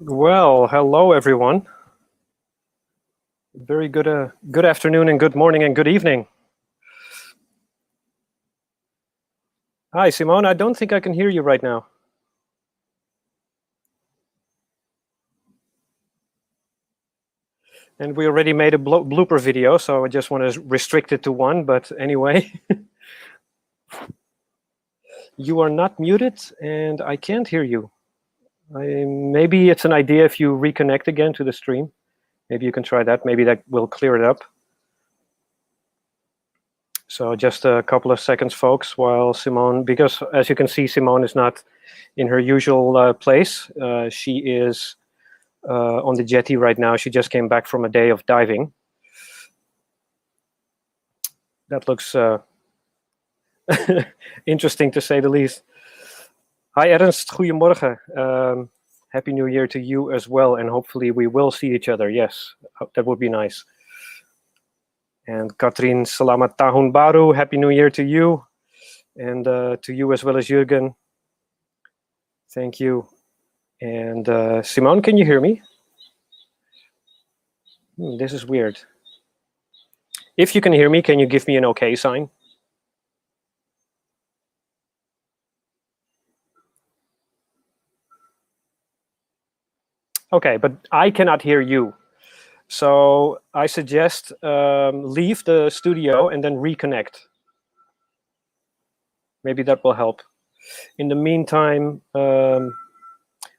Well, hello everyone. Very good afternoon and good morning and good evening. Hi, Simone. I don't think I can hear you right now. And we already made a blooper video, so I just want to restrict it to one. But anyway, you are not muted, and I can't hear you. Maybe it's an idea if you reconnect again to the stream. Maybe you can try that. Maybe that will clear it up. So just a couple of seconds, folks, while Simone, because as you can see, Simone is not in her usual place. She is on the jetty right now. She just came back from a day of diving. That looks interesting to say the least. Hi Ernst, goedemorgen. Happy New Year to you as well, and hopefully we will see each other. Yes, that would be nice. And Katrien, selamat tahun baru. Happy New Year to you, and to you as well as Jürgen. Thank you. And Simone, can you hear me? This is weird. If you can hear me, can you give me an okay sign? Okay, but I cannot hear you. So I suggest leave the studio and then reconnect. Maybe that will help. In the meantime, well,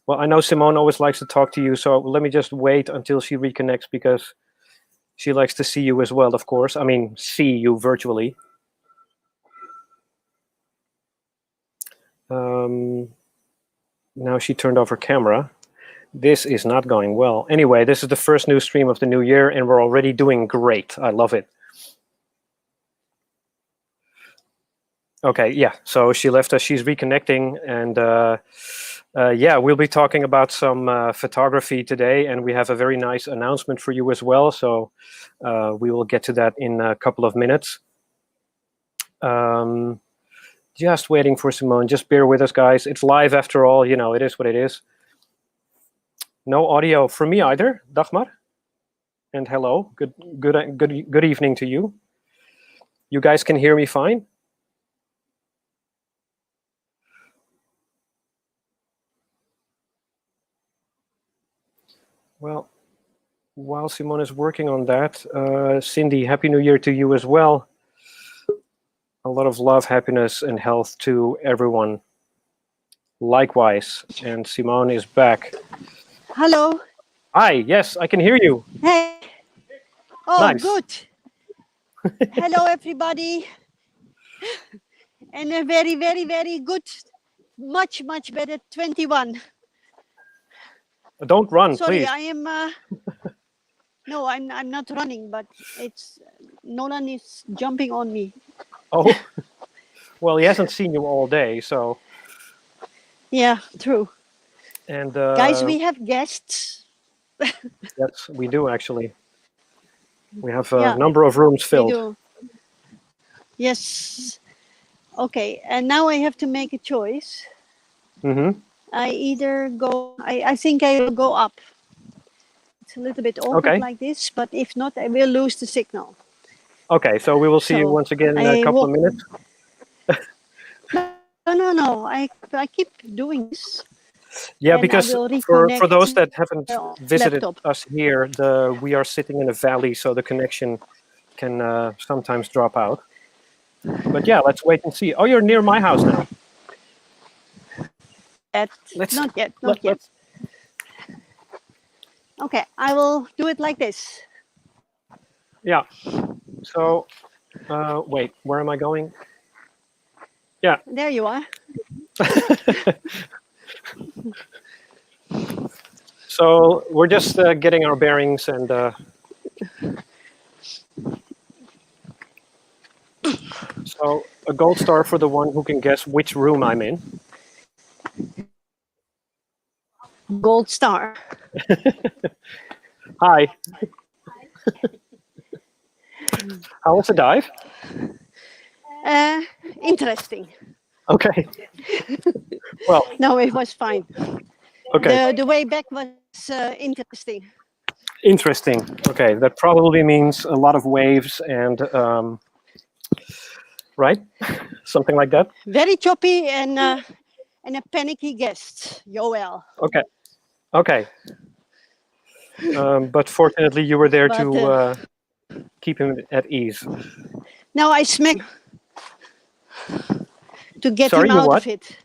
I know Simone always likes to talk to you, so let me just wait until she reconnects because she likes to see you as well, of course. I mean, see you virtually. Now she turned off her camera. This is not going well. Anyway, this is the first new stream of the new year, and we're already doing great. I love it. Okay, yeah, so she left us. She's reconnecting, and yeah, we'll be talking about some photography today, and we have a very nice announcement for you as well. So we will get to that in a couple of minutes. Just waiting for Simone. Just bear with us, guys. It's live after all. You know, it is what it is. No audio from me either. Dagmar. And hello. Good evening to you. You guys can hear me fine? Well, while Simone is working on that, Cindy, Happy New Year to you as well. A lot of love, happiness, and health to everyone. Likewise. And Simone is back. Hello. Hi, yes, I can hear you. Hey. Oh, Nice. Good. Hello, everybody. And a very, very, very good, much better 21. Don't run, Sorry, please. I am. No, I'm not running, but it's Nolan is jumping on me. Oh, well, he hasn't seen you all day, so. Yeah, true. And guys, we have guests. Yes, we do actually. We have a number of rooms filled. We do. Yes. Okay, and now I have to make a choice. Mm-hmm. I either go. I think I will go up. It's a little bit awkward like this, but if not, I will lose the signal. Okay, so we will see you once again in a couple of minutes. No. I keep doing this. Yeah, because for those that haven't visited us here, we are sitting in a valley, so the connection can sometimes drop out. But yeah, let's wait and see. Oh, you're near my house now. Not yet. Okay, I will do it like this. Yeah. So, wait, where am I going? Yeah. There you are. So we're just getting our bearings and so a gold star for the one who can guess which room I'm in. Gold star. Hi. How was the dive? Interesting. Okay. Well. No, it was fine. Okay. The way back was It's interesting. Interesting. Okay, that probably means a lot of waves and right, something like that. Very choppy and a panicky guest, Joel. Okay. Okay. But fortunately, you were there But to keep him at ease. now I smack to get Sorry, him you out what? of it.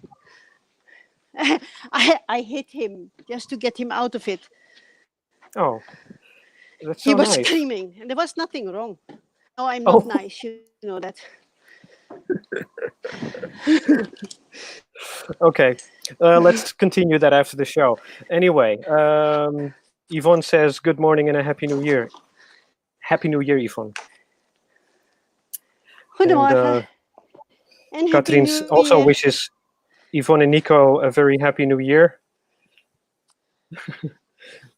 I hit him just to get him out of it. Oh, that's He so was nice. screaming, and there was nothing wrong. No, I'm Oh. not nice. You know that. Okay, let's continue that after the show. Anyway, Yvonne says, good morning and a Happy New Year. Happy New Year, Yvonne. Goedemorgen. And Happy Katrien New also Year. wishes Yvonne and Nico a very Happy New Year.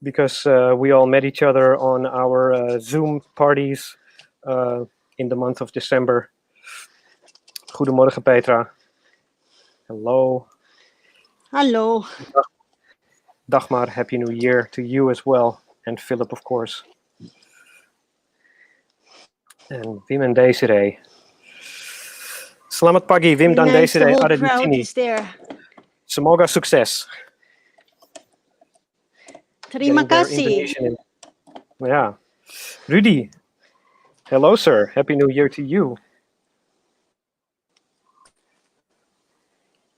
Because we all met each other on our Zoom parties in the month of December. Goedemorgen, Petra. Hello. Hallo. Dagmar, Happy New Year to you as well. And Philip, of course. And Wim en Desiree. Selamat pagi, Wim dan Nice, the Desiree whole ada di crowd sini. is there. Semoga sukses. Terima Getting their kasih. Indonesian in. Yeah. Rudy. Hello, sir. Happy New Year to you.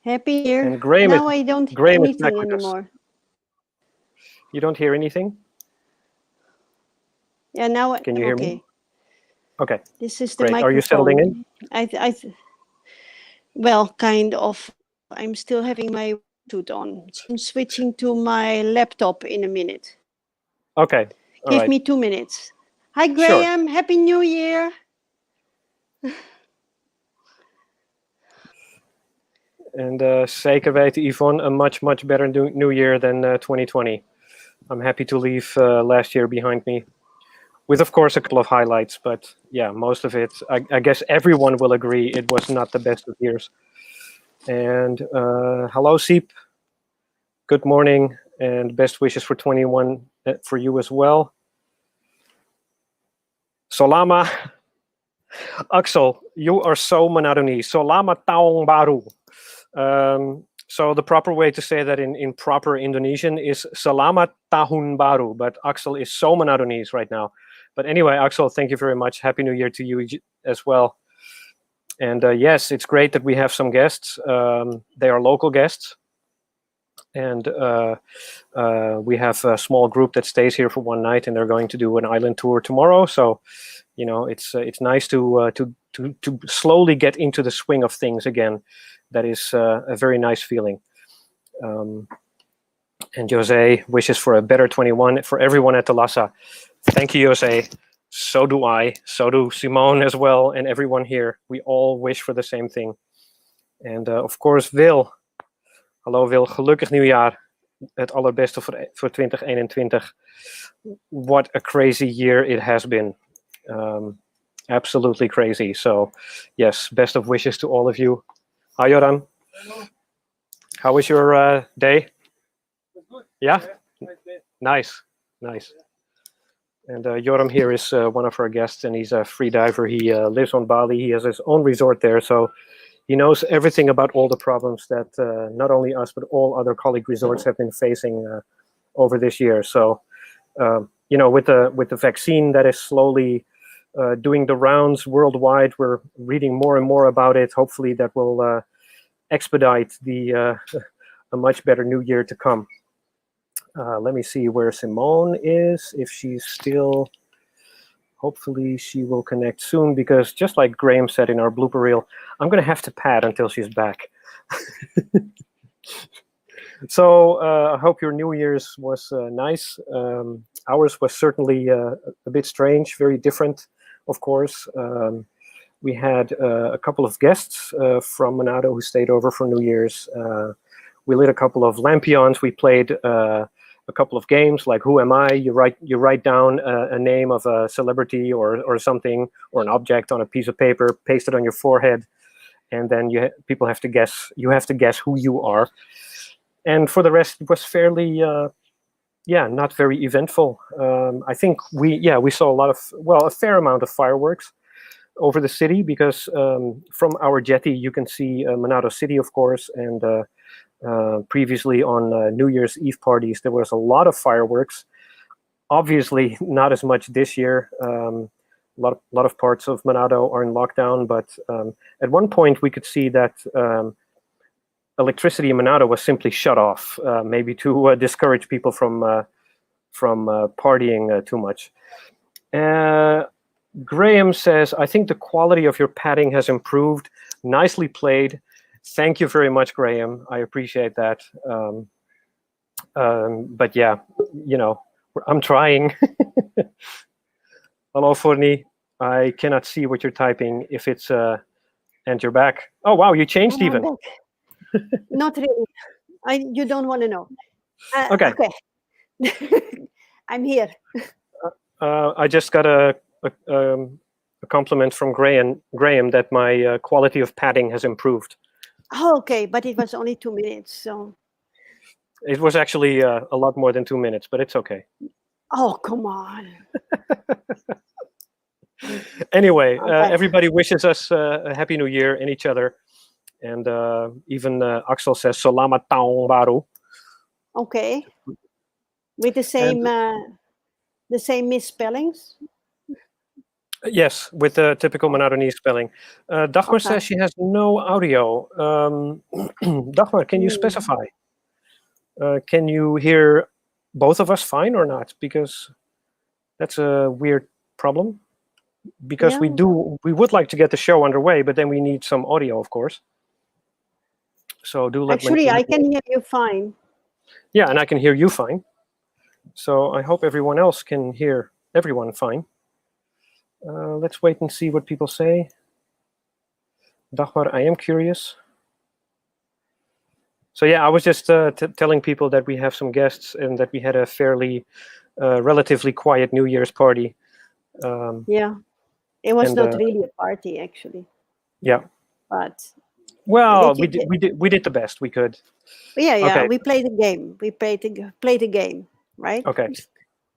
Happy Year. And Graham Now is, I don't hear Graham is back anything with us. anymore. You don't hear anything? Yeah, now Can you hear okay. me? Okay. This is the Great. microphone. Are you settling in? Well, kind of. I'm still having my Bluetooth on. So I'm switching to my laptop in a minute. Okay. All Give right. me 2 minutes. Hi, Sure. Graham. Happy New Year. And zeker weten, Yvonne, a much, much better new year than 2020. I'm happy to leave last year behind me. With, of course, a couple of highlights. But yeah, most of it, I guess everyone will agree it was not the best of years. And hello, Siep. Good morning and best wishes for 21 for you as well. Solama. Axel, you are so monotony. Solama taong baru. So the proper way to say that in proper Indonesian is Selamat Tahun Baru, but Axel is so monotonous right now. But anyway, Axel, thank you very much. Happy New Year to you as well. And yes, it's great that we have some guests. They are local guests. And we have a small group that stays here for one night, and they're going to do an island tour tomorrow. So, you know, it's nice to slowly get into the swing of things again. That is a very nice feeling. And Jose wishes for a better 21 for everyone at Talassa. Thank you, Jose. So do I. So do Simone as well, and everyone here. We all wish for the same thing. And of course, Wil. Hallo Wil, gelukkig nieuwjaar. Het allerbeste voor 2021. What a crazy year it has been. Absolutely crazy. So, yes, best of wishes to all of you. Hi, Joran. How was your day? Good. Yeah? Nice. And Joram here is one of our guests, and he's a free diver. He lives on Bali. He has his own resort there, so he knows everything about all the problems that not only us, but all other colleague resorts have been facing over this year. So, you know, with the vaccine that is slowly doing the rounds worldwide, we're reading more and more about it. Hopefully that will expedite a much better new year to come. Let me see where Simone is, if she's still. Hopefully she will connect soon, because just like Graham said in our blooper reel, I'm going to have to pad until she's back. So I hope your New Year's was nice. Ours was certainly a bit strange, very different, of course. We had a couple of guests from Manado who stayed over for New Year's. We lit a couple of lampions. We played a couple of games like Who Am I? You write down a name of a celebrity or something, or an object on a piece of paper, paste it on your forehead, and then people have to guess. You have to guess who you are. And for the rest, it was fairly not very eventful. I think we saw a fair amount of fireworks over the city, because from our jetty you can see Manado City, of course, and previously on New Year's Eve parties there was a lot of fireworks. Obviously not as much this year. A lot of parts of Manado are in lockdown, but at one point we could see that electricity in Manado was simply shut off, maybe to discourage people from partying too much. Graham says, I think the quality of your padding has improved. Nicely played. Thank you very much, Graham. I appreciate that. But yeah, I'm trying. Hello, Forni. I cannot see what you're typing if it's and you're back. Oh, wow, you changed even. Not really. You don't want to know. Okay. I'm here. I just got a compliment from Graham that my quality of padding has improved. Oh, okay, but it was only 2 minutes, so. It was actually a lot more than 2 minutes, but it's okay. Oh, come on. Anyway, everybody wishes us a happy new year and each other. And even Axel says Selamat Tahun Baru. Okay. With the same misspellings? Yes, with the typical Manadonese spelling. Dagmar says she has no audio. Dagmar, can you specify? Can you hear both of us fine or not? Because that's a weird problem. Because we would like to get the show underway, but then we need some audio, of course. So do let me. Actually, I can hear you fine. Yeah, and I can hear you fine. So I hope everyone else can hear everyone fine. Let's wait and see what people say. Dagmar, I am curious. So yeah, I was just telling people that we have some guests and that we had a fairly, relatively quiet New Year's party. Yeah, it was not really a party, actually. Yeah. But. Well, we did the best we could. Yeah. Okay. We played a game. We played a game, right? Okay.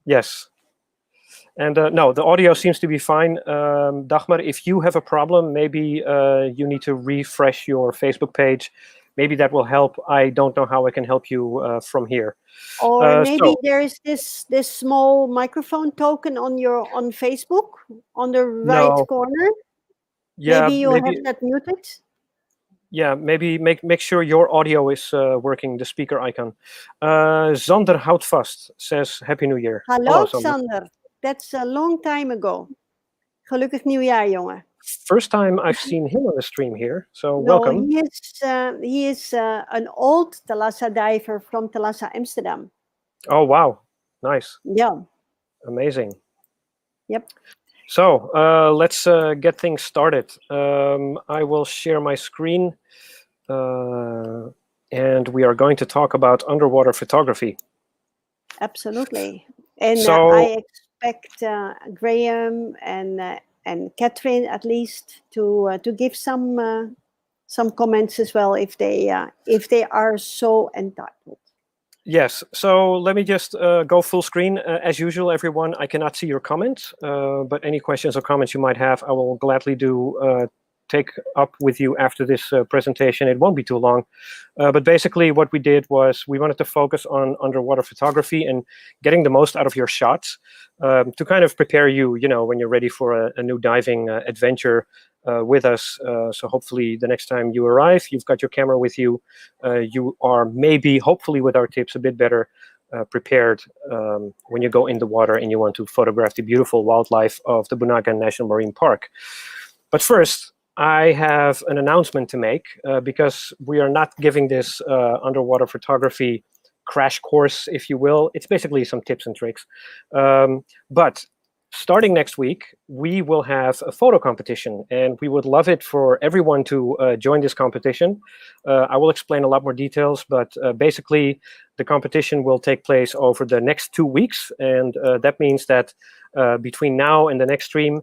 Yes. And no, the audio seems to be fine. Dagmar, if you have a problem, maybe you need to refresh your Facebook page. Maybe that will help. I don't know how I can help you from here. Or maybe there is this small microphone token on Facebook on the right corner. Yeah, maybe you have that muted. Yeah, maybe make sure your audio is working, the speaker icon. Zander Houtvast says Happy New Year. Hello, Zander. That's a long time ago. Gelukkig nieuwjaar, jongen. First time I've seen him on the stream here, so welcome. He is an old Thalassa diver from Thalassa, Amsterdam. Oh, wow. Nice. Yeah. Amazing. Yep. So let's get things started. I will share my screen, and we are going to talk about underwater photography. Absolutely. And I expect Graham and Catherine at least to give some comments as well if they are so entitled. Yes, so let me just go full screen. As usual, everyone, I cannot see your comments, but any questions or comments you might have, I will gladly take up with you after this presentation. It won't be too long. But basically what we did was we wanted to focus on underwater photography and getting the most out of your shots to kind of prepare you, when you're ready for a new diving adventure with us. So hopefully the next time you arrive, you've got your camera with you. You are maybe, hopefully with our tips, a bit better prepared when you go in the water and you want to photograph the beautiful wildlife of the Buoyancy National Marine Park. But first, I have an announcement to make because we are not giving this underwater photography crash course, if you will. It's basically some tips and tricks. But starting next week, we will have a photo competition, and we would love it for everyone to join this competition. I will explain a lot more details, but basically the competition will take place over the next 2 weeks, and that means that between now and the next stream,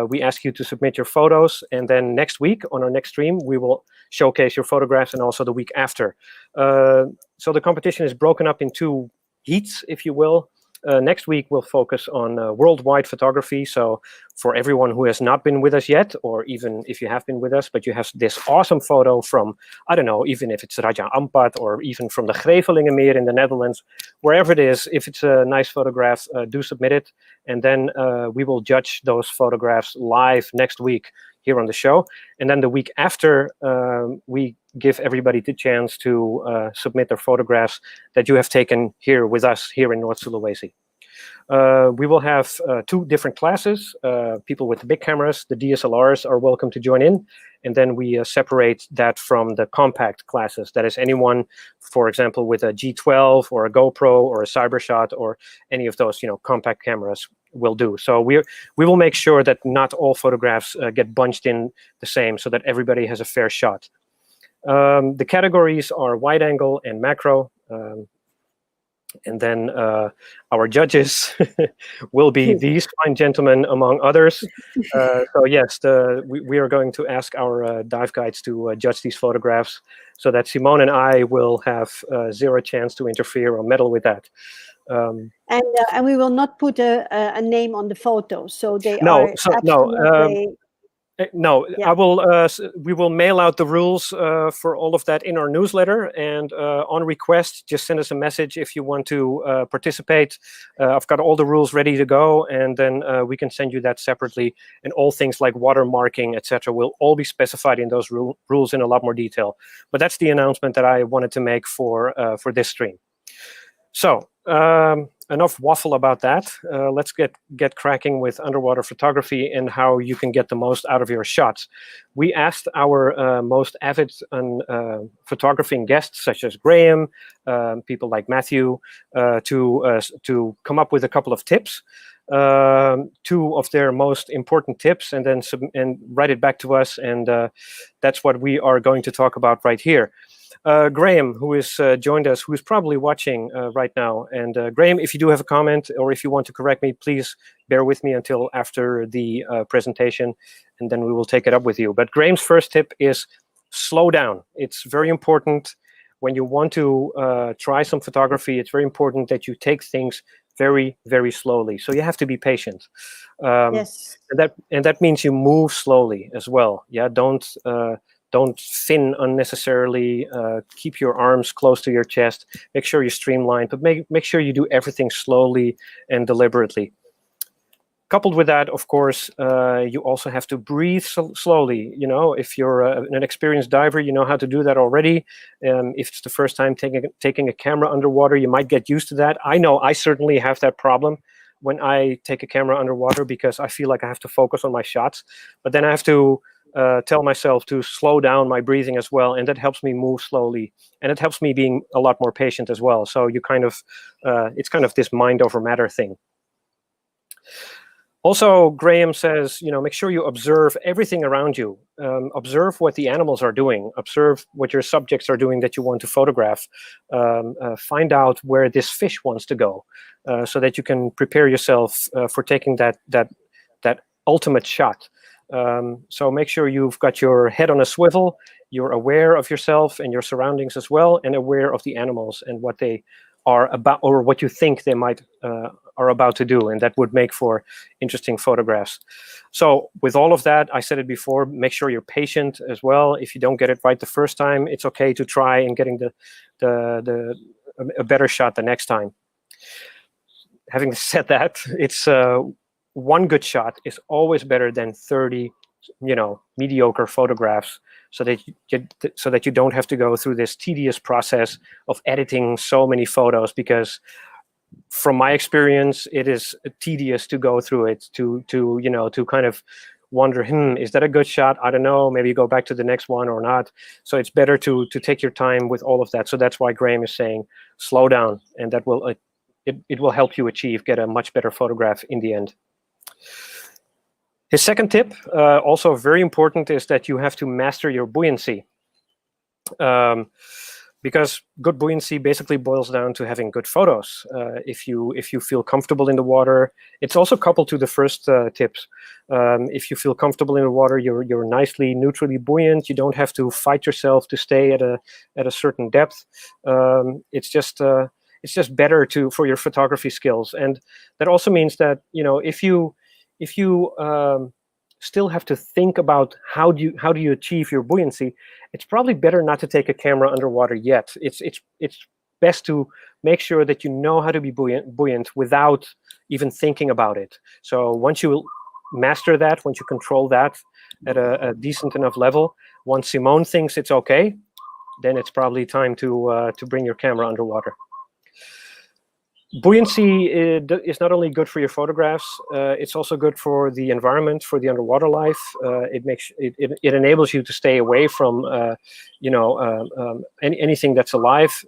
we ask you to submit your photos, and then next week on our next stream, we will showcase your photographs, and also the week after. So the competition is broken up in two heats, if you will. Next week, we'll focus on worldwide photography. So for everyone who has not been with us yet, or even if you have been with us, but you have this awesome photo from, I don't know, even if it's Raja Ampat or even from the Grevelingenmeer in the Netherlands, wherever it is, if it's a nice photograph, do submit it. And then we will judge those photographs live next week here on the show. And then the week after, we give everybody the chance to submit their photographs that you have taken here with us here in North Sulawesi. We will have 2 different classes. People with the big cameras, the DSLRs, are welcome to join in. And then we separate that from the compact classes. That is anyone, for example, with a G12 or a GoPro or a CyberShot or any of those, compact cameras will do. So we will make sure that not all photographs get bunched in the same, so that everybody has a fair shot. The categories are wide angle and macro. And then our judges will be these fine gentlemen, among others. So yes, we are going to ask our dive guides to judge these photographs, so that Simone and I will have zero chance to interfere or meddle with that. And we will not put a name on the photos, so they no, are so, absolutely... No, Yeah. I will. We will mail out the rules for all of that in our newsletter, and on request, just send us a message if you want to participate. I've got all the rules ready to go, and then we can send you that separately. And all things like watermarking, etc., will all be specified in those rules in a lot more detail. But that's the announcement that I wanted to make for this stream. So enough waffle about that. Let's get cracking with underwater photography and how you can get the most out of your shots. We asked our most avid photographing guests, such as Graham, people like Matthew, to come up with a couple of tips. 2 of their most important tips, and then write it back to us, and that's what we are going to talk about right here. Graham, who has joined us, who is probably watching right now. And Graham, if you do have a comment or if you want to correct me, please bear with me until after the presentation, and then we will take it up with you. But Graham's first tip is slow down. It's very important when you want to try some photography. It's very important that you take things very, very slowly. So you have to be patient. Yes. And that means you move slowly as well. Yeah, don't fin unnecessarily. Keep your arms close to your chest. Make sure you streamline, but make sure you do everything slowly and deliberately. Coupled with that, of course, you also have to breathe slowly. If you're an experienced diver, you know how to do that already. If it's the first time taking a camera underwater, you might get used to that. I know I certainly have that problem when I take a camera underwater, because I feel like I have to focus on my shots. But then I have to tell myself to slow down my breathing as well, and that helps me move slowly, and it helps me being a lot more patient as well. So you it's kind of this mind over matter thing. Also, Graham says, make sure you observe everything around you. Observe what the animals are doing. Observe what your subjects are doing that you want to photograph. Find out where this fish wants to go, so that you can prepare yourself for taking that ultimate shot. So make sure you've got your head on a swivel. You're aware of yourself and your surroundings as well, and aware of the animals and what they are about, or what you think they might are about to do, and that would make for interesting photographs. So with all of that, I said it before, make sure you're patient as well. If you don't get it right the first time, it's okay to try and getting a better shot the next time. Having said that, it's one good shot is always better than 30, mediocre photographs, so that you don't have to go through this tedious process of editing so many photos, because from my experience, it is tedious to go through it, to kind of wonder, is that a good shot? I don't know, maybe go back to the next one or not. So it's better to take your time with all of that. So that's why Graham is saying slow down, and that will it will help you get a much better photograph in the end. His second tip, also very important, is that you have to master your buoyancy. Because good buoyancy basically boils down to having good photos. If you feel comfortable in the water, it's also coupled to the first tips. If you feel comfortable in the water, you're nicely neutrally buoyant. You don't have to fight yourself to stay at a certain depth. It's just it's just better for your photography skills. And that also means that, if you still have to think about how do you achieve your buoyancy, it's probably better not to take a camera underwater yet. It's best to make sure that you know how to be buoyant without even thinking about it. So once you master that, once you control that at a decent enough level, once Simone thinks it's okay, then it's probably time to bring your camera underwater. Buoyancy is not only good for your photographs, it's also good for the environment, for the underwater life. It enables you to stay away from anything that's alive.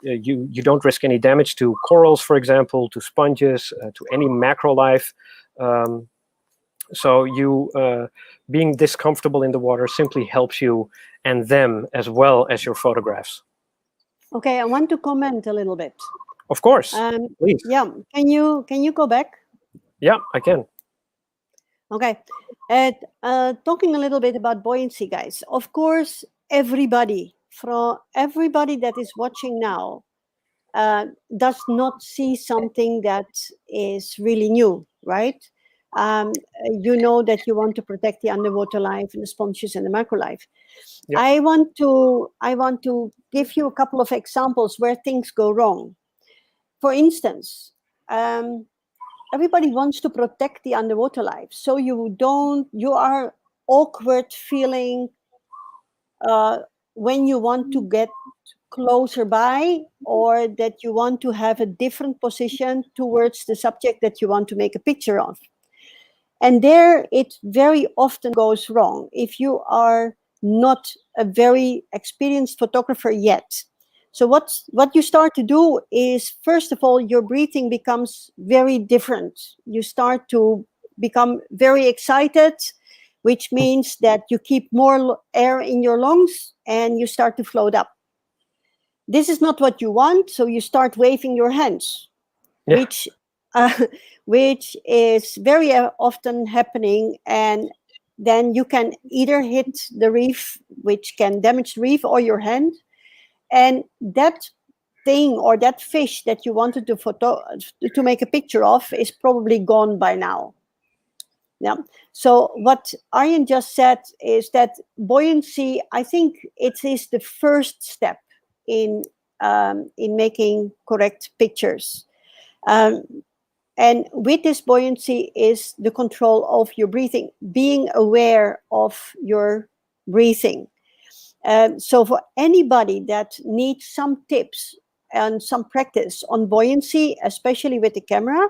You don't risk any damage to corals, for example, to sponges, to any macro life. So you being this comfortable in the water simply helps you and them as well as your photographs. Okay, I want to comment a little bit. Of course, please. Yeah, can you go back? Yeah, I can. Okay, talking a little bit about buoyancy, guys. Of course, everybody that is watching now does not see something that is really new, right? You know that you want to protect the underwater life and the sponges and the macro life. Yeah. I want to give you a couple of examples where things go wrong. For instance, everybody wants to protect the underwater life, so you are awkward feeling when you want to get closer by, or that you want to have a different position towards the subject that you want to make a picture of. And there it very often goes wrong if you are not a very experienced photographer yet. So what you start to do is, first of all, your breathing becomes very different. You start to become very excited, which means that you keep more air in your lungs and you start to float up. This is not what you want, so you start waving your hands, yeah. Which is very often happening, and then you can either hit the reef, which can damage the reef, or your hand. And that thing or that fish that you wanted to make a picture of is probably gone by now. Yeah. So what Arjen just said is that buoyancy, I think it is the first step in making correct pictures. And with this buoyancy is the control of your breathing, being aware of your breathing. So for anybody that needs some tips and some practice on buoyancy, especially with the camera,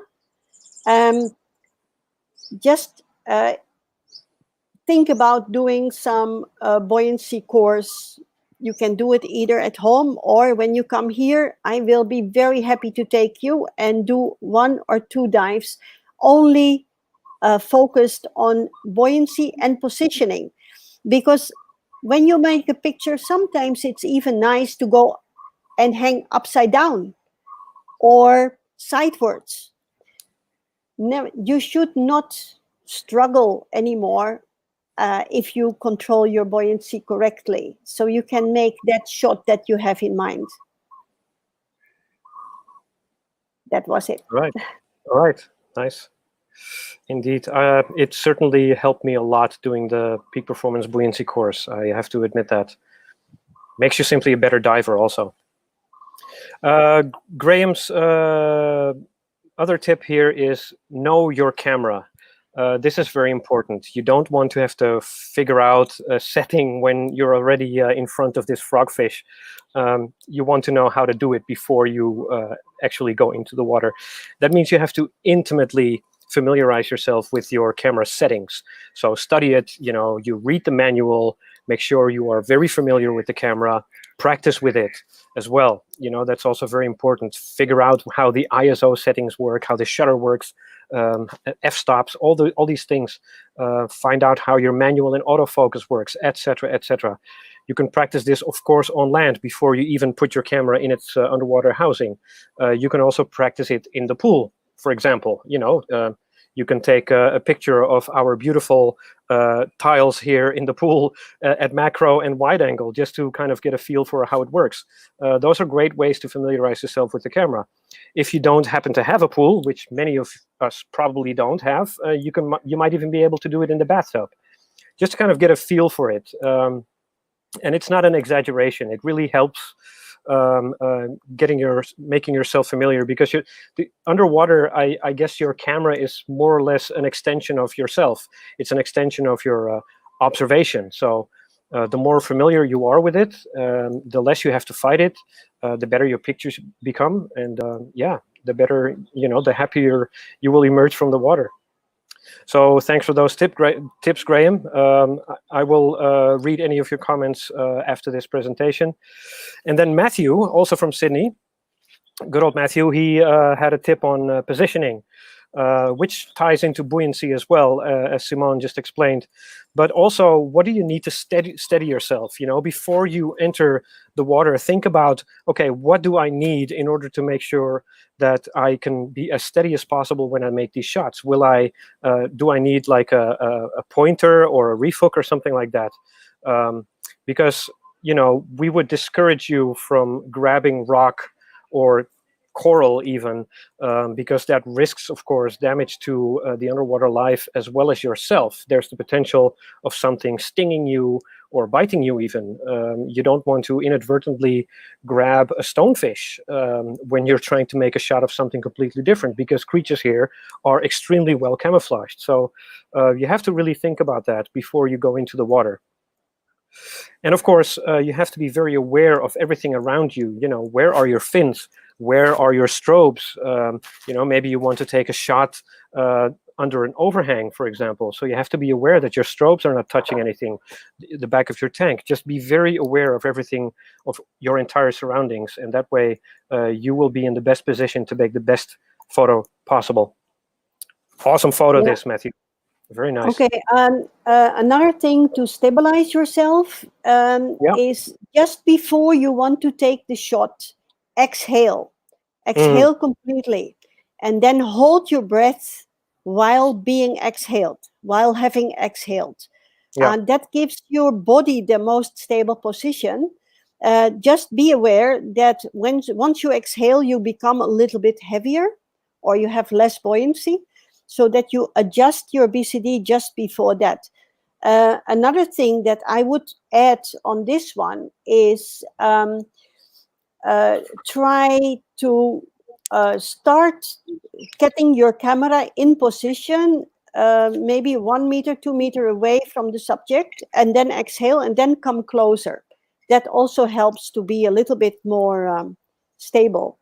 just think about doing some buoyancy course. You can do it either at home, or when you come here, I will be very happy to take you and do 1 or 2 dives only focused on buoyancy and positioning. Because when you make a picture, sometimes it's even nice to go and hang upside down or sidewards. Never, you should not struggle anymore if you control your buoyancy correctly, so you can make that shot that you have in mind. That was it. Right. All right. Nice. Indeed. It certainly helped me a lot doing the Peak Performance Buoyancy course. I have to admit that. Makes you simply a better diver also. Graham's other tip here is know your camera. This is very important. You don't want to have to figure out a setting when you're already in front of this frogfish. You want to know how to do it before you actually go into the water. That means you have to intimately familiarize yourself with your camera settings. So study it, you read the manual, make sure you are very familiar with the camera, practice with it as well. That's also very important. Figure out how the ISO settings work, how the shutter works, f-stops, all these things. Find out how your manual and autofocus works, etc., etc. You can practice this, of course, on land before you even put your camera in its underwater housing. You can also practice it in the pool, for example. You can take a picture of our beautiful tiles here in the pool at macro and wide angle, just to kind of get a feel for how it works. Those are great ways to familiarize yourself with the camera. If you don't happen to have a pool, which many of us probably don't have, you might even be able to do it in the bathtub, just to kind of get a feel for it. And it's not an exaggeration. It really helps making yourself familiar, because underwater, I guess your camera is more or less an extension of yourself. It's an extension of your observation. So the more familiar you are with it, the less you have to fight it, the better your pictures become, and yeah, the better, the happier you will emerge from the water. So thanks for those tips, Graham. I will read any of your comments after this presentation. And then Matthew, also from Sydney, good old Matthew, he had a tip on positioning, which ties into buoyancy as well, as Simone just explained. But also, what do you need to steady yourself? Before you enter the water, think about, okay, what do I need in order to make sure that I can be as steady as possible when I make these shots? Do I need like a pointer or a reef hook or something like that? Because we would discourage you from grabbing rock or coral even, because that risks, of course, damage to the underwater life as well as yourself. There's the potential of something stinging you or biting you even. You don't want to inadvertently grab a stonefish when you're trying to make a shot of something completely different, because creatures here are extremely well camouflaged. So you have to really think about that before you go into the water. And of course, you have to be very aware of everything around you. Where are your fins? Where are your strobes? Maybe you want to take a shot under an overhang, for example. So you have to be aware that your strobes are not touching anything, the back of your tank. Just be very aware of everything, of your entire surroundings. And that way, you will be in the best position to make the best photo possible. Awesome photo, this, Matthew. Very nice. Okay. Another thing to stabilize yourself is just before you want to take the shot, exhale. Exhale completely. And then hold your breath while being exhaled, while having exhaled. And that gives your body the most stable position. Just be aware that once you exhale, you become a little bit heavier, or you have less buoyancy, so that you adjust your BCD just before that. Another thing that I would add on this one is try to start getting your camera in position, maybe 1 meter, 2 meter away from the subject, and then exhale and then come closer. That also helps to be a little bit more stable.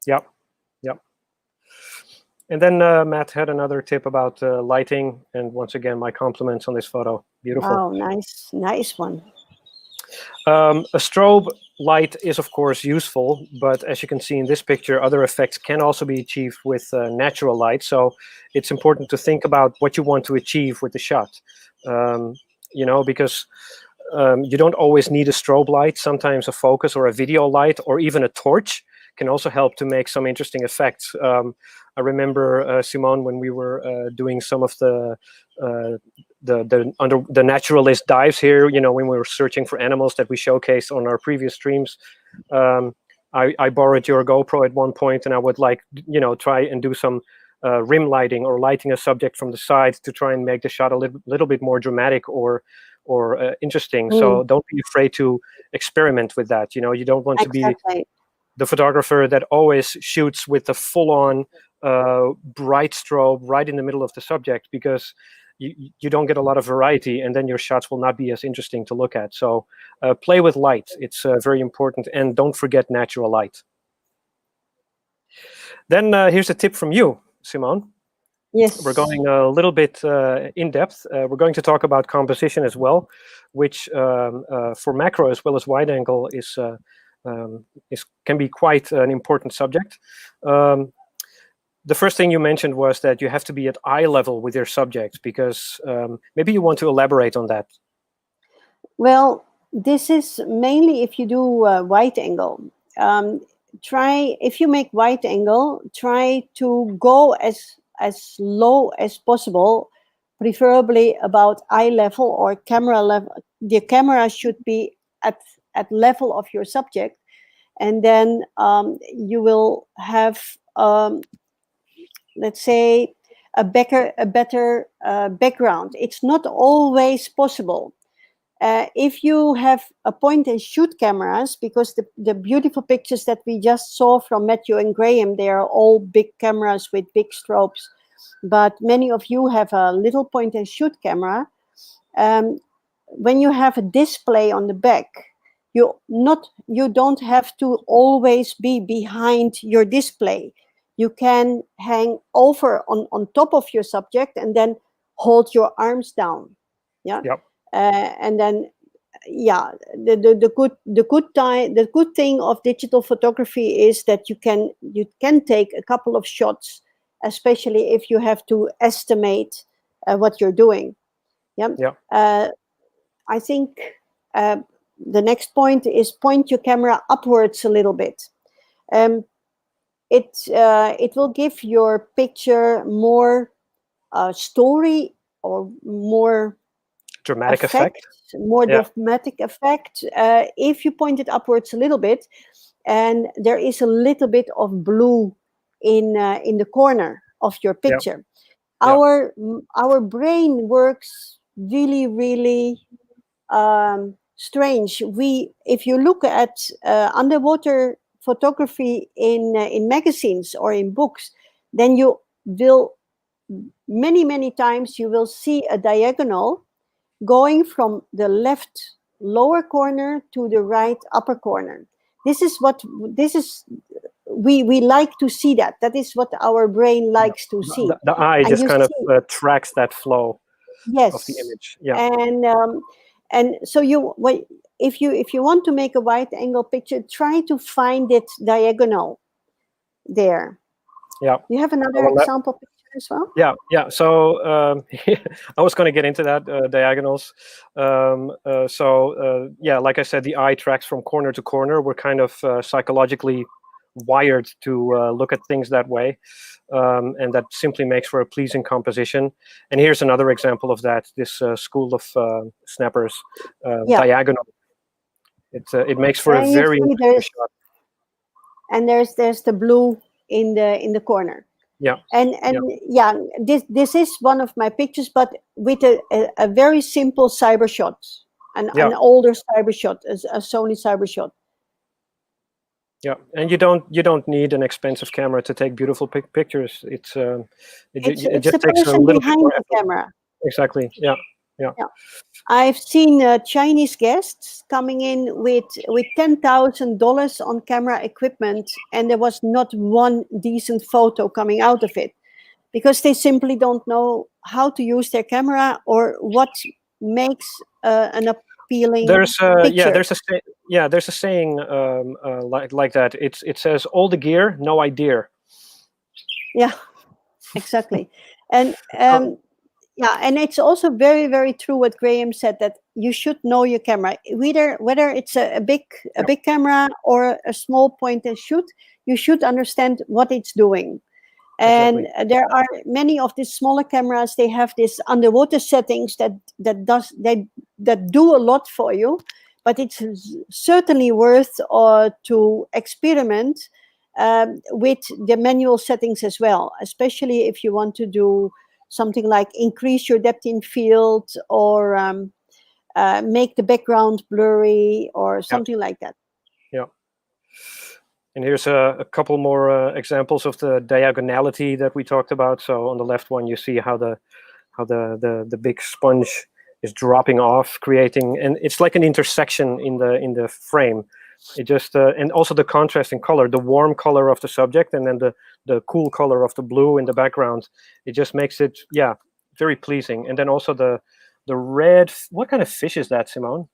Yep. And then Matt had another tip about lighting, and once again, my compliments on this photo. Beautiful. Wow, nice one. A strobe light is, of course, useful, but as you can see in this picture, other effects can also be achieved with natural light. So it's important to think about what you want to achieve with the shot. Because you don't always need a strobe light. Sometimes a focus or a video light or even a torch can also help to make some interesting effects. I remember, Simone, when we were doing some of the naturalist dives here, when we were searching for animals that we showcased on our previous streams, I borrowed your GoPro at one point, and I would try and do some rim lighting or lighting a subject from the side to try and make the shot a little bit more dramatic or interesting. So don't be afraid to experiment with that. You don't want to be the photographer that always shoots with the full-on bright strobe right in the middle of the subject, because you don't get a lot of variety, and then your shots will not be as interesting to look at. So play with light. It's very important, and don't forget natural light. Then here's a tip from you, Simone. Yes. We're going a little bit in depth. We're going to talk about composition as well, which for macro as well as wide angle can be quite an important subject. The first thing you mentioned was that you have to be at eye level with your subject, because maybe you want to elaborate on that. Well, this is mainly if you do wide angle. If you make wide angle, try to go as as low as possible, preferably about eye level or camera level. The camera should be at level of your subject, and then you will have, let's say, a better background. It's not always possible. If you have a point and shoot cameras, because the beautiful pictures that we just saw from Matthew and Graham, they are all big cameras with big strobes, but many of you have a little point and shoot camera. When you have a display on the back, you don't have to always be behind your display. You can hang over on top of your subject and then hold your arms down. Yeah. Yep. And then, yeah, the good thing of digital photography is that you can take a couple of shots, especially if you have to estimate what you're doing. Yeah. Yeah. I think the next point is point your camera upwards a little bit. It will give your picture more story or more Dramatic effect. More dramatic effect. If you point it upwards a little bit, and there is a little bit of blue in the corner of your picture. Our brain works really, really strange. If you look at underwater photography in magazines or in books, then you will many times you will see a diagonal going from the left lower corner to the right upper corner. We like to see that. That is what our brain likes to see. The eye just kind of tracks that flow of the image. Yeah. And so if you want to make a wide angle picture, try to find it diagonal there. Yeah. You have another example picture as well? Yeah. So I was going to get into that, diagonals. Like I said, the eye tracks from corner to corner. We're kind of psychologically wired to look at things that way, and that simply makes for a pleasing composition. And here's another example of that. This school of snappers, diagonal. It makes for a very shot. And there's the blue in the corner. Yeah. This is one of my pictures, but with a very simple cyber shot, an older cyber shot, a Sony cyber shot. Yeah, and you don't need an expensive camera to take beautiful pictures. It just takes a little bit more effort. The camera. Exactly. Yeah. I've seen Chinese guests coming in with $10,000 on camera equipment, and there was not one decent photo coming out of it, because they simply don't know how to use their camera or what makes an appealing picture. There's a saying like that. It says, all the gear, no idea. Yeah, exactly. And and it's also very, very true what Graham said, that you should know your camera. Whether it's a big camera or a small point and shoot, you should understand what it's doing. And there are many of these smaller cameras. They have these underwater settings that do a lot for you, but it's certainly worth to experiment with the manual settings as well, especially if you want to do something like increase your depth in field or make the background blurry or something like that. Yeah. And here's a couple more examples of the diagonality that we talked about. So on the left one, you see how the big sponge is dropping off, creating, and it's like an intersection in the frame. It just and also the contrast in color, the warm color of the subject, and then the cool color of the blue in the background. It just makes it very pleasing. And then also the red. What kind of fish is that, Simone?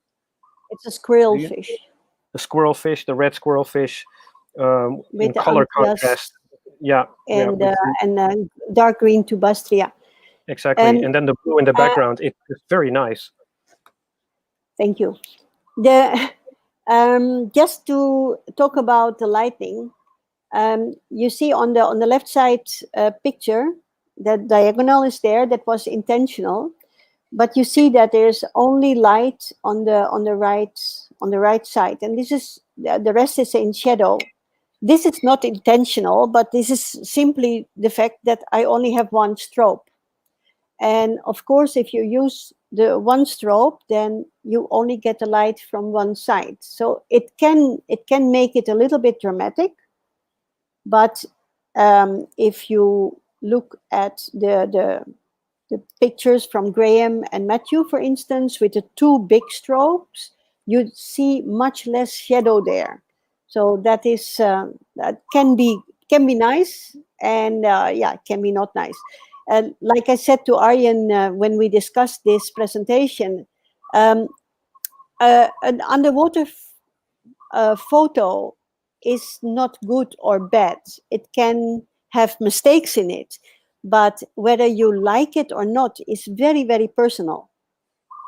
It's a squirrel fish. The squirrel fish, the red squirrel fish, in color contrast. Yeah. And dark green tubastria. Exactly. And then the blue in the background. It's very nice. Thank you. Just to talk about the lighting, you see on the left side picture, that diagonal is there. That was intentional. But you see that there's only light on the right side, and this is the rest is in shadow. This is not intentional, but this is simply the fact that I only have one strobe. And of course, if you use the one strobe, then you only get the light from one side. So it can make it a little bit dramatic. But if you look at the pictures from Graham and Matthew, for instance, with the two big strobes, you see much less shadow there. So that is that can be nice, and yeah, it can be not nice. And like I said to Arjen when we discussed this presentation, an underwater photo is not good or bad. It can have mistakes in it, but whether you like it or not is very, very personal.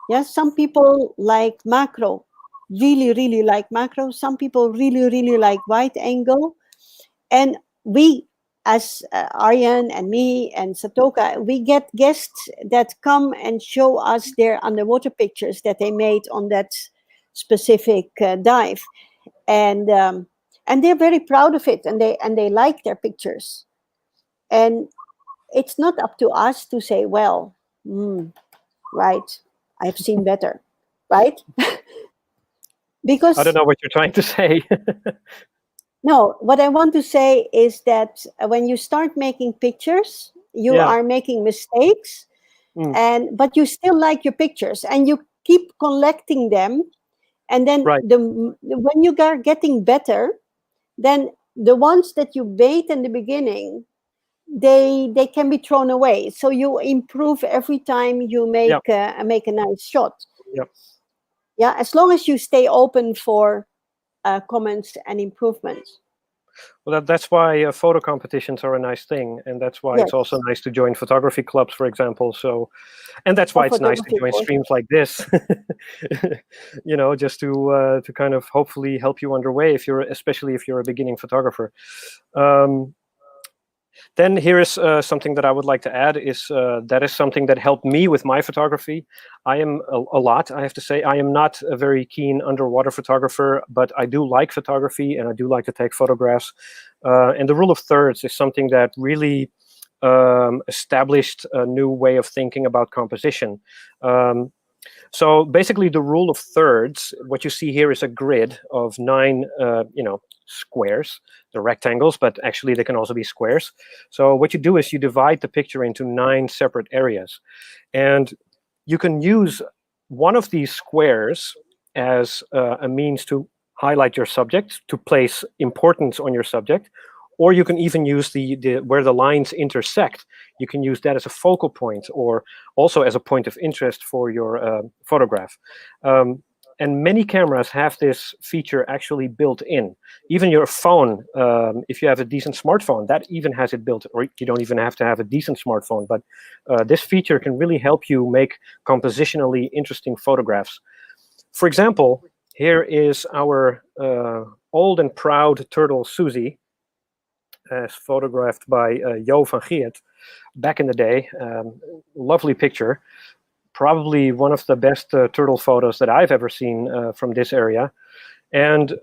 Yes, some people like macro, really, really like macro. Some people really, really like wide angle. And we, as Arjen and me and Satoka, we get guests that come and show us their underwater pictures that they made on that specific dive. And they're very proud of it, and they like their pictures. And it's not up to us to say, well, right, I've seen better, right? Because I don't know what you're trying to say. no, what I want to say is that when you start making pictures, you Yeah. are making mistakes, but you still like your pictures, and you keep collecting them. And then Right. when you are getting better, then the ones that you made in the beginning, they can be thrown away. So you improve every time you make make a nice shot. Yep. Yeah, as long as you stay open for comments and improvements. Well, that's why photo competitions are a nice thing, and that's why it's also nice to join photography clubs, for example. So, and that's why it's nice to join streams like this. You know, just to kind of hopefully help you underway, especially if you're a beginning photographer. Then here is something that I would like to add is that is something that helped me with my photography. I am a lot, I have to say. I am not a very keen underwater photographer, but I do like photography and I do like to take photographs. And the rule of thirds is something that really established a new way of thinking about composition. So basically, the rule of thirds, what you see here is a grid of 9, squares. They're rectangles, but actually they can also be squares. So what you do is you divide the picture into 9 separate areas. And you can use one of these squares as a means to highlight your subject, to place importance on your subject. Or you can even use where the lines intersect. You can use that as a focal point or also as a point of interest for your photograph. And many cameras have this feature actually built in. Even your phone, if you have a decent smartphone, that even has it built, or you don't even have to have a decent smartphone. But this feature can really help you make compositionally interesting photographs. For example, here is our old and proud turtle, Susie, as photographed by Jo van Geert back in the day. Lovely picture. Probably one of the best turtle photos that I've ever seen from this area. And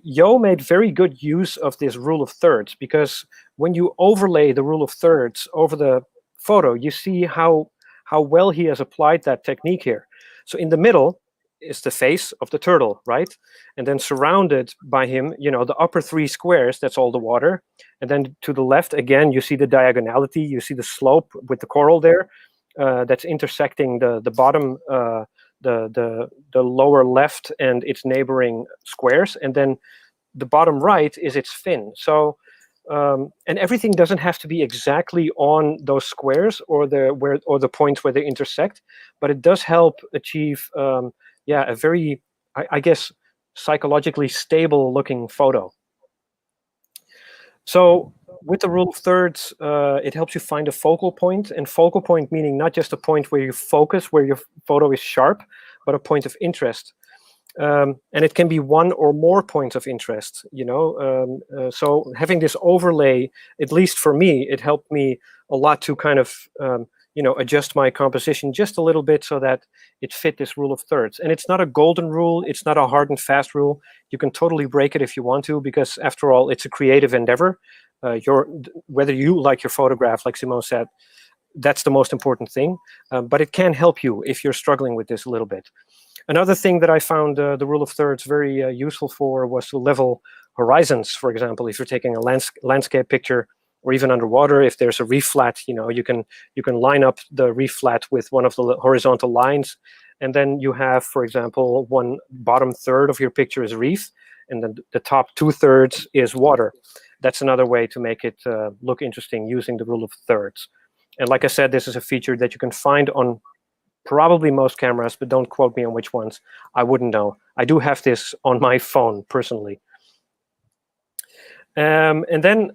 Jo made very good use of this rule of thirds, because when you overlay the rule of thirds over the photo, you see how well he has applied that technique here. So in the middle is the face of the turtle, right? And then surrounded by him, the upper 3 squares, that's all the water. And then to the left, again, you see the diagonality, you see the slope with the coral there. That's intersecting the bottom, the lower left and its neighboring squares, and then the bottom right is its fin. So, and everything doesn't have to be exactly on those squares or the points where they intersect, but it does help achieve, a very, I guess, psychologically stable looking photo. So with the rule of thirds, it helps you find a focal point, and focal point meaning not just a point where you focus, where your photo is sharp, but a point of interest. And it can be one or more points of interest, you know. So having this overlay, at least for me, it helped me a lot to kind of, you know, adjust my composition just a little bit so that it fit this rule of thirds. And it's not a golden rule. It's not a hard and fast rule. You can totally break it if you want to, because after all, it's a creative endeavor. Whether you like your photograph, like Simone said, that's the most important thing. But it can help you if you're struggling with this a little bit. Another thing that I found the rule of thirds very useful for was to level horizons. For example, if you're taking a landscape picture, or even underwater, if there's a reef flat, you know, you can line up the reef flat with one of the horizontal lines, and then you have, for example, one bottom third of your picture is reef, and then the top 2/3 is water. That's another way to make it look interesting using the rule of thirds. And like I said, this is a feature that you can find on probably most cameras, but don't quote me on which ones. I wouldn't know. I do have this on my phone personally. And then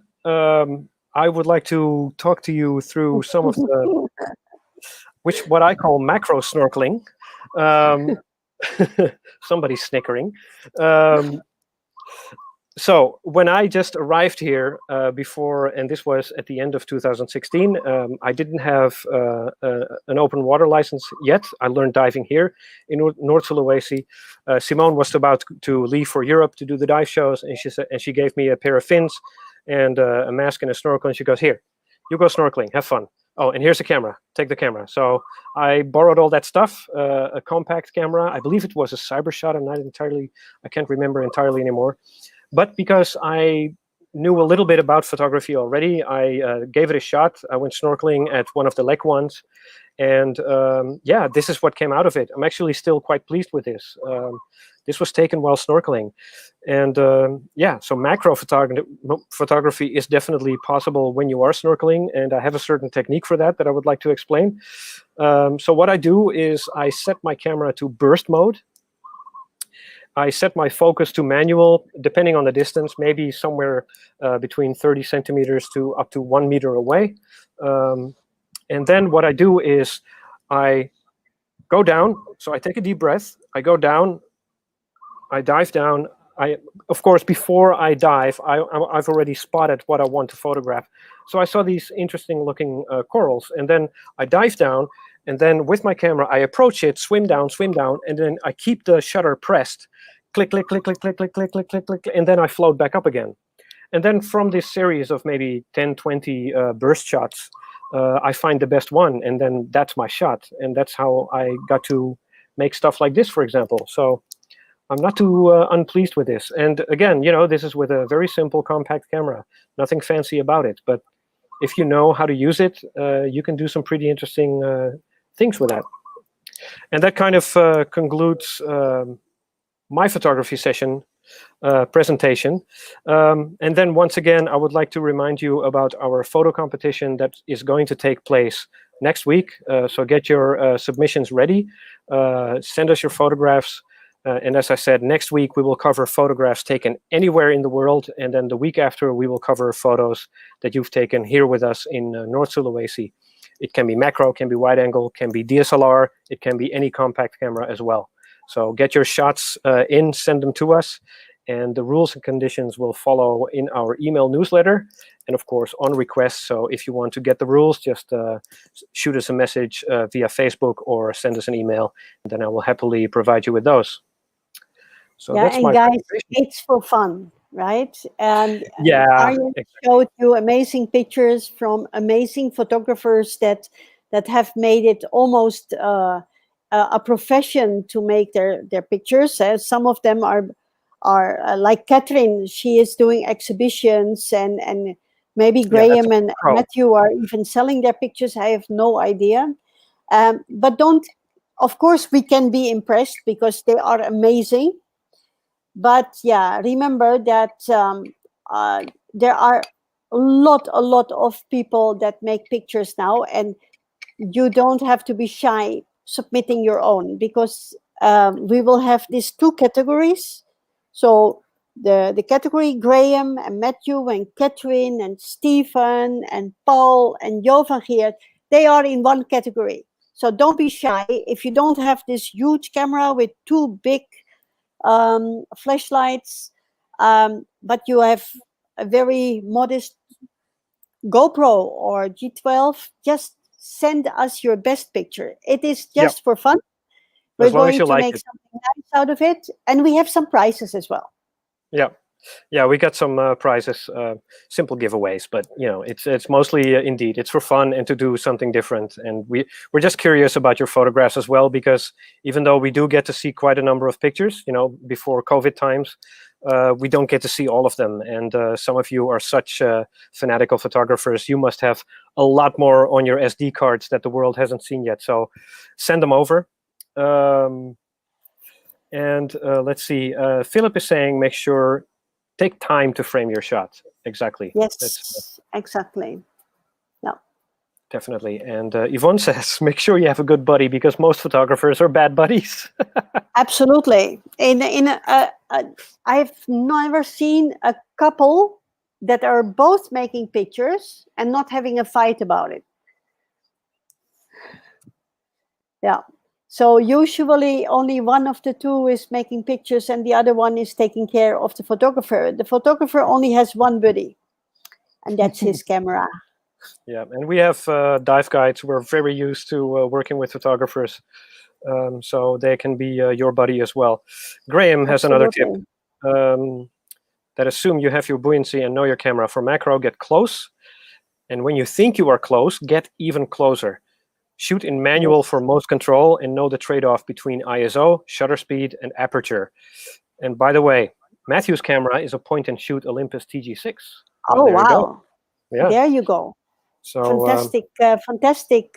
I would like to talk to you through some of the, what I call macro snorkeling. Somebody's snickering. So when I just arrived here before, and this was at the end of 2016, I didn't have an open water license yet. I learned diving here in North Sulawesi. Simone was about to leave for Europe to do the dive shows, and she gave me a pair of fins and a mask and a snorkel, and she goes, "Here, you go snorkeling, have fun. Oh, and here's a camera. Take the camera." So I borrowed all that stuff, a compact camera. I believe it was a Cybershot. I can't remember entirely anymore. But because I knew a little bit about photography already, I gave it a shot. I went snorkeling at one of the lake ones. And yeah, this is what came out of it. I'm actually still quite pleased with this. This was taken while snorkeling. And yeah, so macro photography is definitely possible when you are snorkeling. And I have a certain technique for that I would like to explain. So what I do is I set my camera to burst mode. I set my focus to manual, depending on the distance, maybe somewhere between 30 centimeters to up to 1 meter away. And then what I do is I go down. So I take a deep breath. I go down. I dive down. Of course, before I dive, I've already spotted what I want to photograph. So I saw these interesting looking corals. And then I dive down. And then with my camera, I approach it, swim down, and then I keep the shutter pressed. Click, click, click, click, click, click, click, click, click, click, and then I float back up again. And then from this series of maybe 10, 20 burst shots, I find the best one, and then that's my shot. And that's how I got to make stuff like this, for example. So I'm not too unpleased with this. And again, you know, this is with a very simple compact camera. Nothing fancy about it. But if you know how to use it, you can do some pretty interesting things with that. And that kind of concludes my photography session presentation. And then once again, I would like to remind you about our photo competition that is going to take place next week. So get your submissions ready. Send us your photographs. And as I said, next week we will cover photographs taken anywhere in the world. And then the week after, we will cover photos that you've taken here with us in North Sulawesi. It can be macro, can be wide angle, can be DSLR. It can be any compact camera as well. So get your shots in, send them to us. And the rules and conditions will follow in our email newsletter. And of course, on request. So if you want to get the rules, just shoot us a message via Facebook or send us an email. And then I will happily provide you with those. So yeah, that's and my guys, it's for fun, right? And yeah, Arjen showed you amazing pictures from amazing photographers that have made it almost a profession to make their pictures. Some of them are like Catherine. She is doing exhibitions, and maybe Graham and Matthew are even selling their pictures. I have no idea. But don't. Of course, we can be impressed because they are amazing. But yeah, remember that there are a lot of people that make pictures now, and you don't have to be shy submitting your own, because we will have these two categories. So the category Graham and Matthew and Catherine and Stephen and Paul and Jovan Geert, they are in one category. So don't be shy. If you don't have this huge camera with two big flashlights, but you have a very modest GoPro or G12, just send us your best picture. It is just for fun. We're As long as going you to like make it. something nice out of it, and we have some prizes as well. Yeah, we got some prizes, simple giveaways, but it's mostly indeed it's for fun and to do something different. And we're just curious about your photographs as well, because even though we do get to see quite a number of pictures, before COVID times, we don't get to see all of them. And some of you are such fanatical photographers. You must have a lot more on your SD cards that the world hasn't seen yet. So send them over. And let's see. Philip is saying, make sure. Take time to frame your shot. Exactly. Yes, exactly. Yeah. Definitely. And Yvonne says, make sure you have a good buddy, because most photographers are bad buddies. Absolutely. I've never seen a couple that are both making pictures and not having a fight about it. Yeah. So usually only one of the two is making pictures and the other one is taking care of the photographer. The photographer only has one buddy, and that's his camera. Yeah, and we have dive guides. We're very used to working with photographers, so they can be your buddy as well. Graham has another tip. That assume you have your buoyancy and know your camera. For macro, get close. And when you think you are close, get even closer. Shoot in manual for most control and know the trade-off between ISO, shutter speed, and aperture. And by the way, Matthew's camera is a point-and-shoot Olympus TG6. Oh, there wow. You go. Yeah. There you go. So fantastic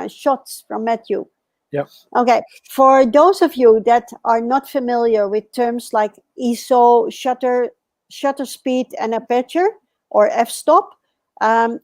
shots from Matthew. Yeah. Okay. For those of you that are not familiar with terms like ISO, shutter speed, and aperture, or f-stop,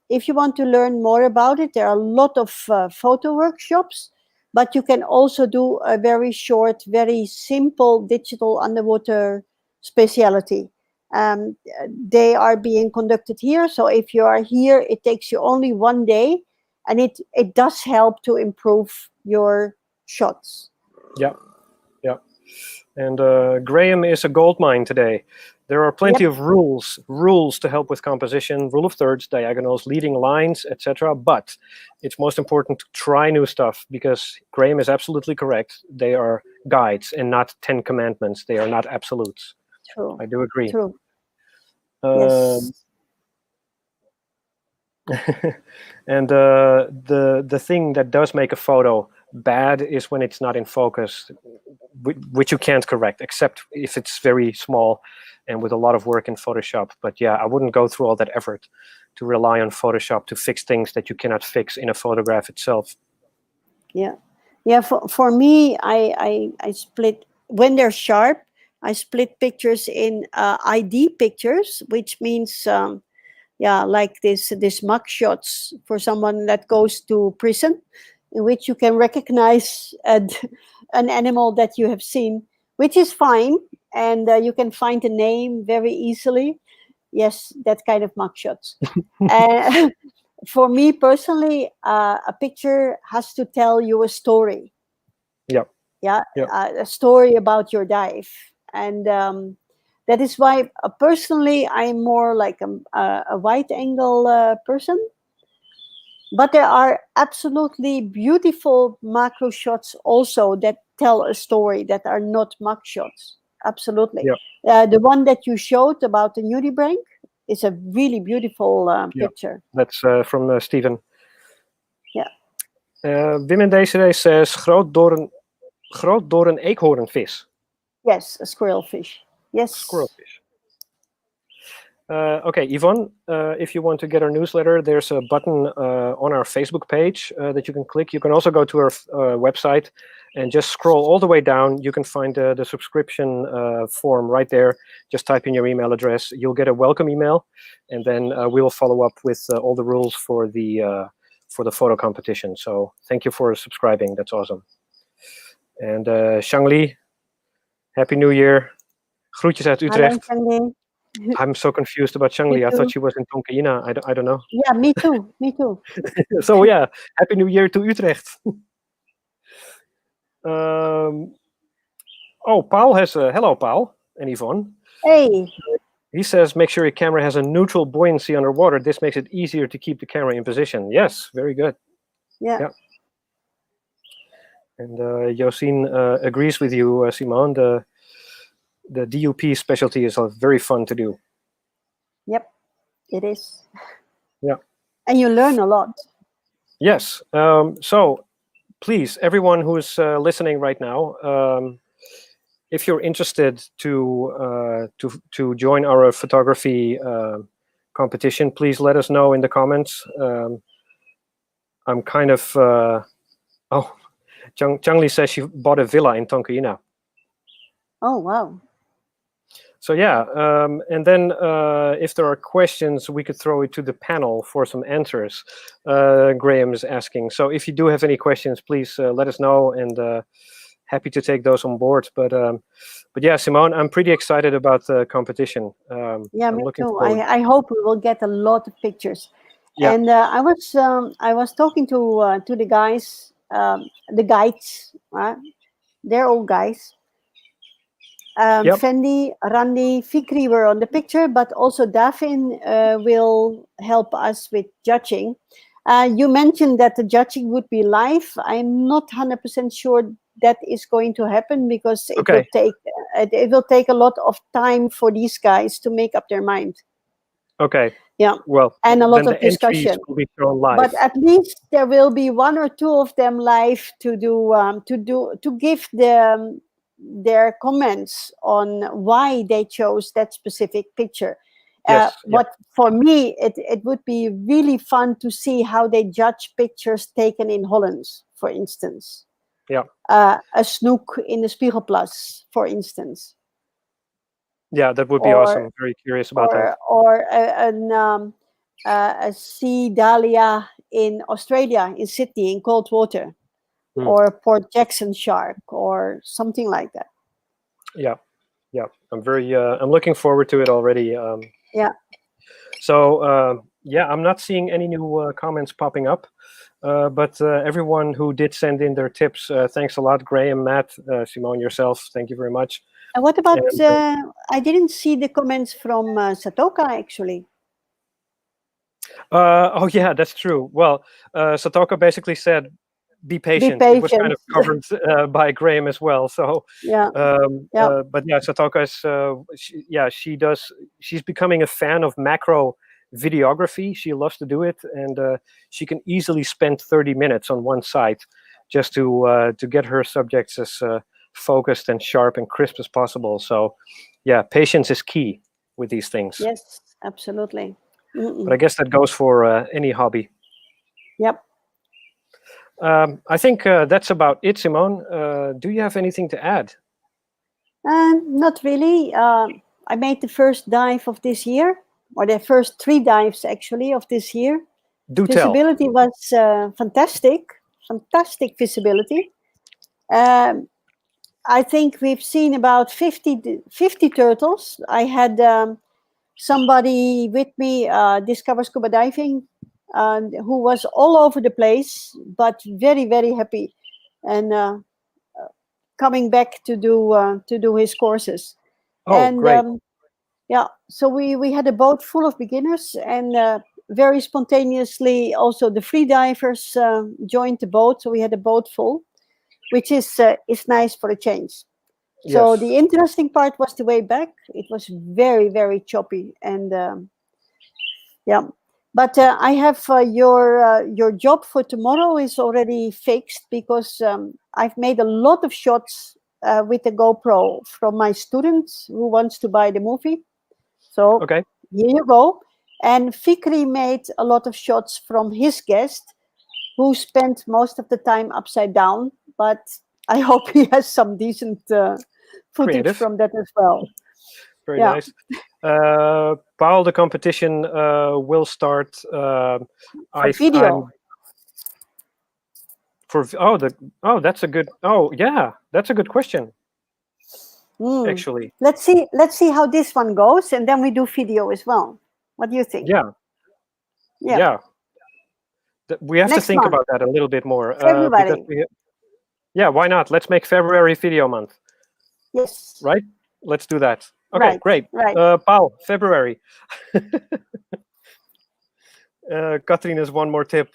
if you want to learn more about it, there are a lot of photo workshops, but you can also do a very short, very simple digital underwater specialty. They are being conducted here. So if you are here, it takes you only one day, and it does help to improve your shots. Yeah. And Graham is a goldmine today. There are plenty of rules to help with composition, rule of thirds, diagonals, leading lines, etc. But it's most important to try new stuff, because Graham is absolutely correct. They are guides and not 10 commandments. They are not absolutes. True. I do agree. True. Yes. And the thing that does make a photo bad is when it's not in focus, which you can't correct, except if it's very small and with a lot of work in Photoshop. But yeah, I wouldn't go through all that effort to rely on Photoshop to fix things that you cannot fix in a photograph itself. Yeah. For me, I split, when they're sharp, I split pictures in ID pictures, which means like this mug shots for someone that goes to prison, in which you can recognize an animal that you have seen, which is fine, and you can find a name very easily. Yes, that kind of mug shots. For me personally, a picture has to tell you a story. A story about your dive, and that is why personally I'm more like a wide angle person. But there are absolutely beautiful macro shots also that tell a story, that are not mug shots. Absolutely. The one that you showed about the nudibranch is a really beautiful picture. That's from Steven. Yeah. Wim en Desiree says, groot door een eekhoornvis. Yes, a squirrelfish. Yes. Squirrelfish. Okay, Yvonne, if you want to get our newsletter, there's a button on our Facebook page that you can click. You can also go to our website and just scroll all the way down. You can find the subscription form right there. Just type in your email address. You'll get a welcome email, and then we will follow up with all the rules for the photo competition. So thank you for subscribing. That's awesome. And Shangli, Happy New Year. Groetjes uit Utrecht. Hello, I'm so confused about Shangli. I thought she was in Tonkaina. I don't know. Yeah, me too. Me too. So yeah, Happy New Year to Utrecht. Oh, Paul has a hello, Paul and Yvonne. Hey, He says, make sure your camera has a neutral buoyancy underwater. This makes it easier to keep the camera in position. Yes, very good. yeah. Yeah. And Josine agrees with you, Simone. The DUP specialty is very fun to do. Yep, it is. Yeah. And you learn a lot. Yes. So please, everyone who's listening right now, if you're interested to join our photography competition, please let us know in the comments. I'm kind of Changli says she bought a villa in Tonkaina. Oh, wow. So yeah, and then if there are questions, we could throw it to the panel for some answers. Graham is asking. So if you do have any questions, please let us know, and happy to take those on board. But yeah, Simone, I'm pretty excited about the competition. Yeah, I'm me looking too. forward. I hope we will get a lot of pictures. Yeah. And I was talking to the guys, the guides. They're all guys. Yep. Fendi, Randy, Fikri were on the picture, but also Davin will help us with judging. You mentioned that the judging would be live. I'm not 100% sure that is going to happen because it will take a lot of time for these guys to make up their mind. Okay. Yeah. Well, and a lot then of the entries discussion. will be shown live. But at least there will be one or two of them live to give their comments on why they chose that specific picture. Yes. What for me it would be really fun to see how they judge pictures taken in Holland, for instance. Yeah. A snook in the Spiegelplas, for instance. Yeah, that would be awesome. Very curious about that. Or a sea dahlia in Australia, in Sydney, in cold water, or Port Jackson shark, or something like that. Yeah, yeah. I'm looking forward to it already. Yeah. So yeah, I'm not seeing any new comments popping up, but everyone who did send in their tips, thanks a lot, Graham, Matt, Simone, yourself. Thank you very much. And what about? I didn't see the comments from Satoka actually. Oh yeah, that's true. Well, Satoka basically said, "Be patient." Be patient. It was kind of covered by Graham as well. So yeah, but yeah, Satoka is she's becoming a fan of macro videography. She loves to do it, and she can easily spend 30 minutes on one site just to get her subjects as focused and sharp and crisp as possible. So yeah, patience is key with these things. Yes, absolutely. But I guess that goes for any hobby. Yep. I think that's about it, Simone. Do you have anything to add? Not really. I made the first dive of this year, or the first 3 dives actually of this year. Do tell. Visibility was fantastic visibility. I think we've seen about 50 turtles. I had somebody with me discover scuba diving, who was all over the place, but very, very happy, and coming back to do his courses. Oh, great. Yeah, so we had a boat full of beginners, and very spontaneously also the free divers joined the boat. So we had a boat full, which is nice for a change. Yes. So the interesting part was the way back. It was very, very choppy, and yeah. But I have your job for tomorrow is already fixed because I've made a lot of shots with the GoPro from my student who wants to buy the movie. So okay, here you go. And Fikri made a lot of shots from his guest, who spent most of the time upside down. But I hope he has some decent footage creative from that as well. Very nice. Paul, the competition will start. For video. That's a good. Oh yeah, that's a good question. Actually, let's see how this one goes, and then we do video as well. What do you think? Yeah. We have Next to think month. about that a little bit more. February. Why not? Let's make February video month. Yes. right? Let's do that. Okay, Right. great. Right. Paul, February. Katrien has one more tip.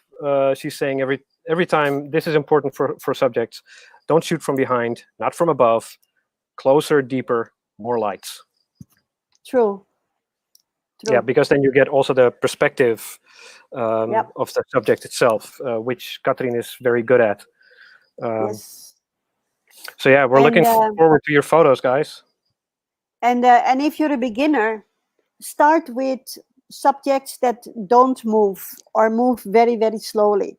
She's saying every time, this is important for subjects. Don't shoot from behind, not from above. Closer, deeper, more lights. True. Yeah, because then you get also the perspective Yep. of the subject itself, which Katrien is very good at. Yes. So yeah, we're looking forward to your photos, guys. And if you're a beginner, start with subjects that don't move or move very, very slowly.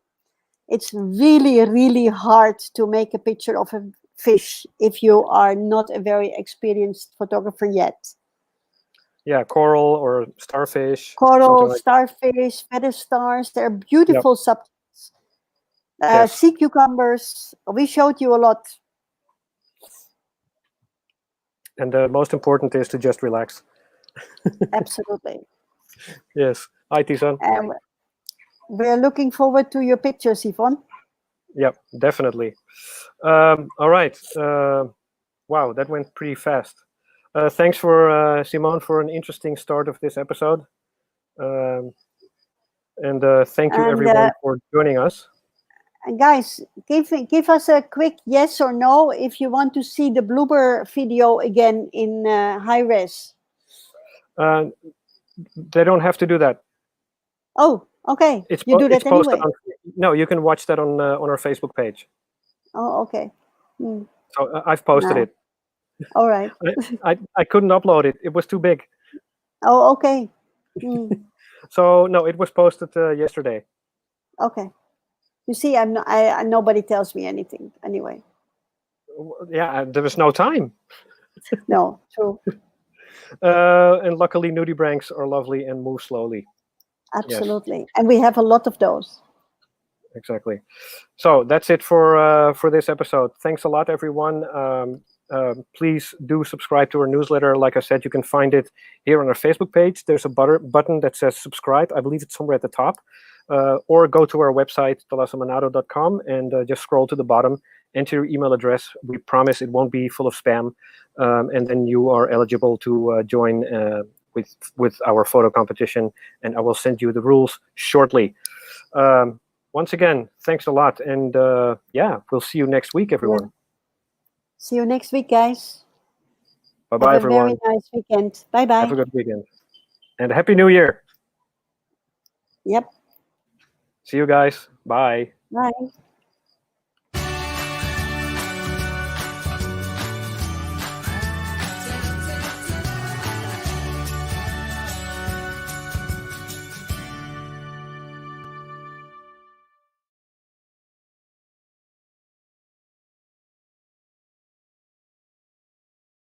It's really, really hard to make a picture of a fish if you are not a very experienced photographer yet. Yeah, coral or starfish. Coral, Like starfish, feather stars, they're beautiful subjects. Yes. Sea cucumbers, we showed you a lot. And the most important is to just relax. Absolutely. Yes. Hi, Tisan. And we're looking forward to your pictures, Yvonne. Yep, definitely. All right. Wow, that went pretty fast. Thanks for Simone for an interesting start of this episode. And thank you everyone for joining us. And guys, give us a quick yes or no if you want to see the blooper video again in high res. They don't have to do that. Oh, okay. You do that anyway. No, you can watch that on our Facebook page. Oh, okay. So I've posted it. All right. I couldn't upload it. It was too big. Oh, okay. So no, it was posted yesterday. Okay. You see, nobody tells me anything anyway. Yeah, there was no time. No, true. And luckily, nudibranchs are lovely and move slowly. Absolutely, yes. And we have a lot of those. Exactly. So that's it for this episode. Thanks a lot, everyone. Please do subscribe to our newsletter. Like I said, you can find it here on our Facebook page. There's a button that says subscribe. I believe it's somewhere at the top. Or go to our website, talasomanado.com, and just scroll to the bottom. Enter your email address. We promise it won't be full of spam. And then you are eligible to join with our photo competition. And I will send you the rules shortly. Once again, thanks a lot. And yeah, we'll see you next week, everyone. Yeah. See you next week, guys. Bye-bye, everyone. Have a very nice weekend. Bye-bye. Have a good weekend. And Happy New Year. Yep. See you guys. Bye. Bye.